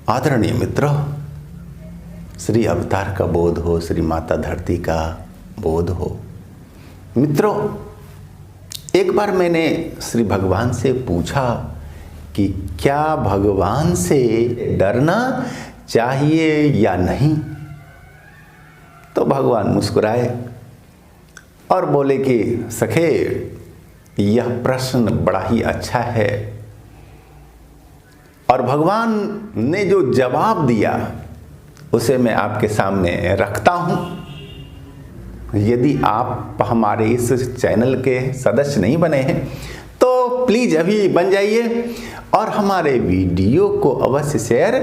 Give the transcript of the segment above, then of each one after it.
आदरणीय मित्रों, श्री अवतार का बोध हो, श्री माता धरती का बोध हो। मित्रों, एक बार मैंने श्री भगवान से पूछा कि क्या भगवान से डरना चाहिए या नहीं। तो भगवान मुस्कुराए और बोले कि सखे, यह प्रश्न बड़ा ही अच्छा है। और भगवान ने जो जवाब दिया उसे मैं आपके सामने रखता हूं। यदि आप हमारे इस चैनल के सदस्य नहीं बने हैं तो प्लीज अभी बन जाइए और हमारे वीडियो को अवश्य शेयर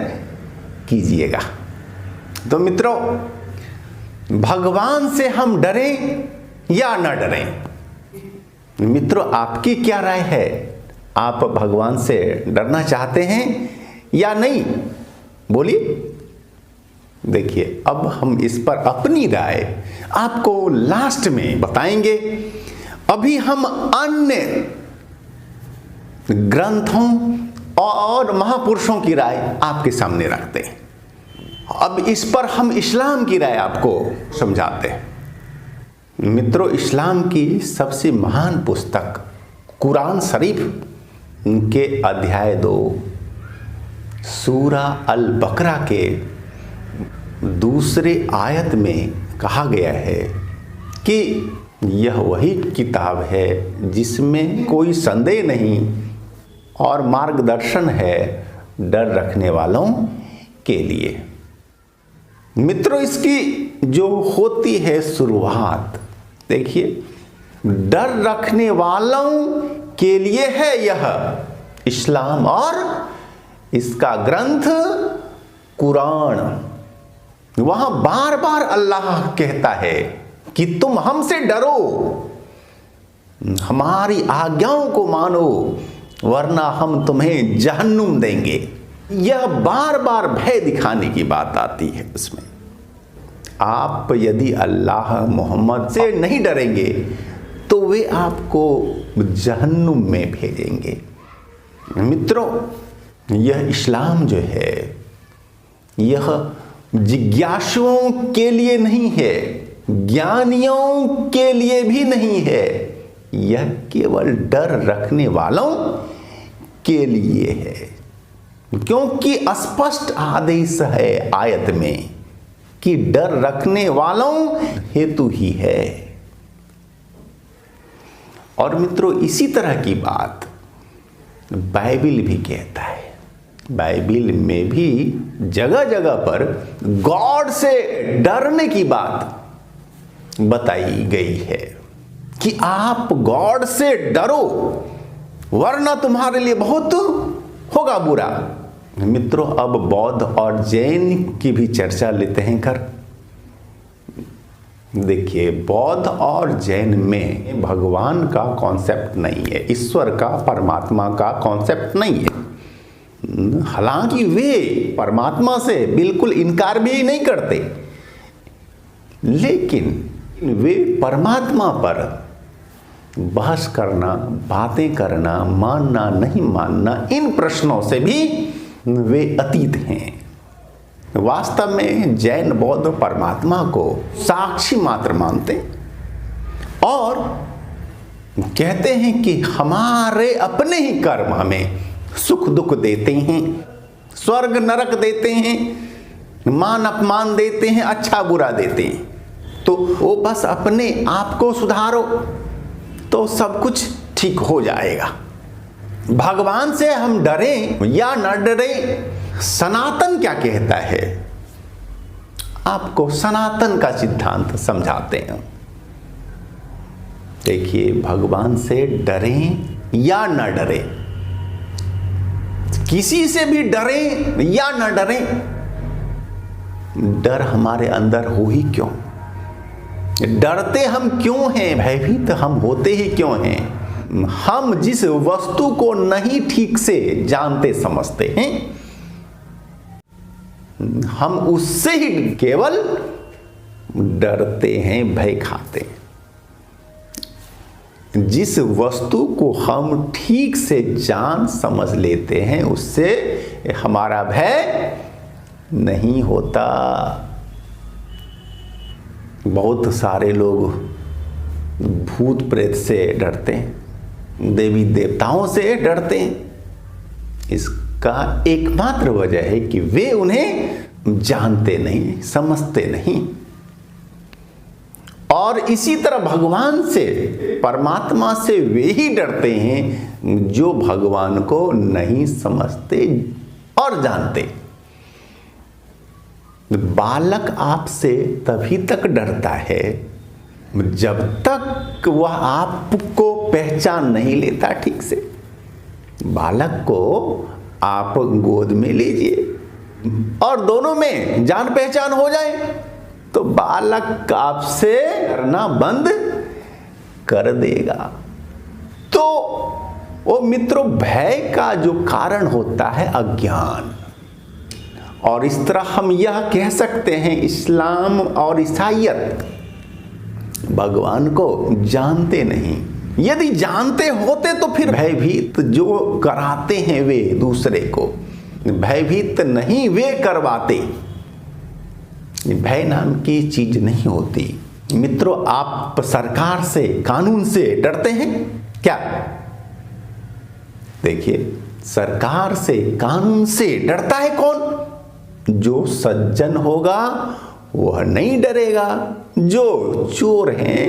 कीजिएगा। तो मित्रों, भगवान से हम डरें या न डरें? मित्रों, आपकी क्या राय है? आप भगवान से डरना चाहते हैं या नहीं? बोलिए। देखिए, अब हम इस पर अपनी राय आपको लास्ट में बताएंगे। अभी हम अन्य ग्रंथों और महापुरुषों की राय आपके सामने रखते हैं। अब इस पर हम इस्लाम की राय आपको समझाते हैं। मित्रों, इस्लाम की सबसे महान पुस्तक कुरान शरीफ के अध्याय 2 सूरा अल बकरा के दूसरे आयत में कहा गया है कि यह वही किताब है जिसमें कोई संदेह नहीं और मार्गदर्शन है डर रखने वालों के लिए। मित्रों, इसकी जो होती है शुरुआत, देखिए, डर रखने वालों के लिए है यह इस्लाम और इसका ग्रंथ कुरान। वहां बार बार अल्लाह कहता है कि तुम हमसे डरो, हमारी आज्ञाओं को मानो, वरना हम तुम्हें जहन्नुम देंगे। यह बार बार भय दिखाने की बात आती है उसमें। आप यदि अल्लाह मोहम्मद से नहीं डरेंगे तो वे आपको जहन्नुम में भेजेंगे। मित्रों, यह इस्लाम जो है यह जिज्ञासुओं के लिए नहीं है, ज्ञानियों के लिए भी नहीं है, यह केवल डर रखने वालों के लिए है। क्योंकि स्पष्ट आदेश है आयत में कि डर रखने वालों हेतु ही है। और मित्रों, इसी तरह की बात बाइबिल भी कहता है। बाइबिल में भी जगह जगह पर गॉड से डरने की बात बताई गई है कि आप गॉड से डरो, वरना तुम्हारे लिए बहुत होगा बुरा। मित्रों, अब बौद्ध और जैन की भी चर्चा लेते हैं कर। देखिए, बौद्ध और जैन में भगवान का कॉन्सेप्ट नहीं है, ईश्वर का, परमात्मा का कॉन्सेप्ट नहीं है। हालांकि वे परमात्मा से बिल्कुल इनकार भी नहीं करते, लेकिन वे परमात्मा पर बहस करना, बातें करना, मानना नहीं मानना, इन प्रश्नों से भी वे अतीत हैं। वास्तव में जैन बौद्ध परमात्मा को साक्षी मात्र मानते और कहते हैं कि हमारे अपने ही कर्म हमें सुख दुख देते हैं, स्वर्ग नरक देते हैं, मान अपमान देते हैं, अच्छा बुरा देते हैं। तो वो बस अपने आप को सुधारो तो सब कुछ ठीक हो जाएगा। भगवान से हम डरें या न डरें, सनातन क्या कहता है, आपको सनातन का सिद्धांत समझाते हैं। देखिए, भगवान से डरें या न डरें, किसी से भी डरें या न डरें, डर हमारे अंदर हो ही क्यों? डरते हम क्यों हैं? भयभीत हम होते ही क्यों हैं? हम जिस वस्तु को नहीं ठीक से जानते समझते हैं, हम उससे ही केवल डरते हैं, भय खाते हैं। जिस वस्तु को हम ठीक से जान समझ लेते हैं उससे हमारा भय नहीं होता। बहुत सारे लोग भूत प्रेत से डरते हैं, देवी देवताओं से डरते हैं। इसका एकमात्र वजह है कि वे उन्हें जानते नहीं, समझते नहीं। और इसी तरह भगवान से, परमात्मा से वे ही डरते हैं जो भगवान को नहीं समझते और जानते। बालक आपसे तभी तक डरता है जब तक वह आपको पहचान नहीं लेता ठीक से। बालक को आप गोद में लीजिए और दोनों में जान पहचान हो जाए तो बालक आपसे डरना बंद कर देगा। तो वो मित्रों, भय का जो कारण होता है अज्ञान। और इस तरह हम यह कह सकते हैं, इस्लाम और ईसाईयत भगवान को जानते नहीं। यदि जानते होते तो फिर भयभीत जो कराते हैं वे दूसरे को, भयभीत नहीं वे करवाते। भय नाम की चीज नहीं होती। मित्रों, आप सरकार से, कानून से डरते हैं क्या? देखिए, सरकार से, कानून से डरता है कौन? जो सज्जन होगा वह नहीं डरेगा। जो चोर हैं,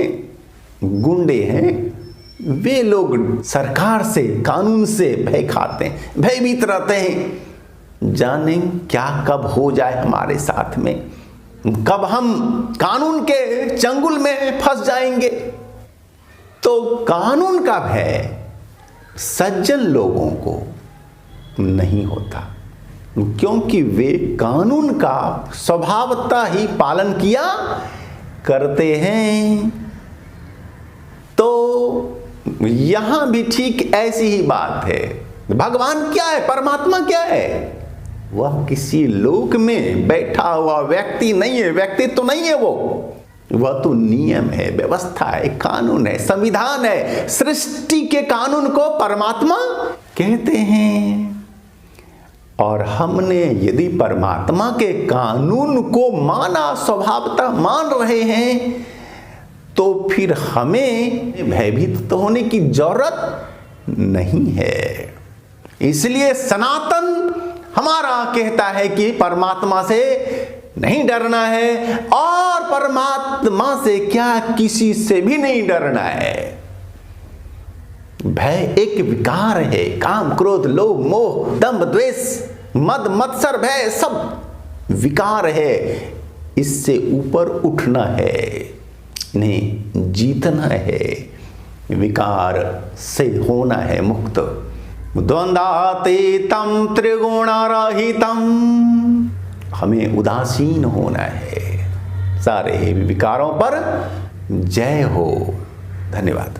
गुंडे हैं, वे लोग सरकार से, कानून से भय खाते हैं, भयभीत रहते हैं। जाने क्या कब हो जाए हमारे साथ में, कब हम कानून के चंगुल में फंस जाएंगे। तो कानून का भय सज्जन लोगों को नहीं होता, क्योंकि वे कानून का स्वभावतः ही पालन किया करते हैं। तो यहां भी ठीक ऐसी ही बात है। भगवान क्या है, परमात्मा क्या है? वह किसी लोक में बैठा हुआ व्यक्ति नहीं है, व्यक्तित्व तो नहीं है वह तो नियम है, व्यवस्था है, कानून है, संविधान है। सृष्टि के कानून को परमात्मा कहते हैं। और हमने यदि परमात्मा के कानून को माना, स्वभावतः मान रहे हैं, तो फिर हमें भयभीत तो होने की जरूरत नहीं है। इसलिए सनातन हमारा कहता है कि परमात्मा से नहीं डरना है, और परमात्मा से क्या, किसी से भी नहीं डरना है। भय एक विकार है। काम, क्रोध, लोभ, मोह, दंभ, द्वेष, मद, मत्सर, भय सब विकार है। इससे ऊपर उठना है, इन्हें जीतना है, विकार से होना है मुक्त। द्वंद्वातीतं त्रिगुणरहितं, हमें उदासीन होना है। सारे विकारों पर जय हो। धन्यवाद।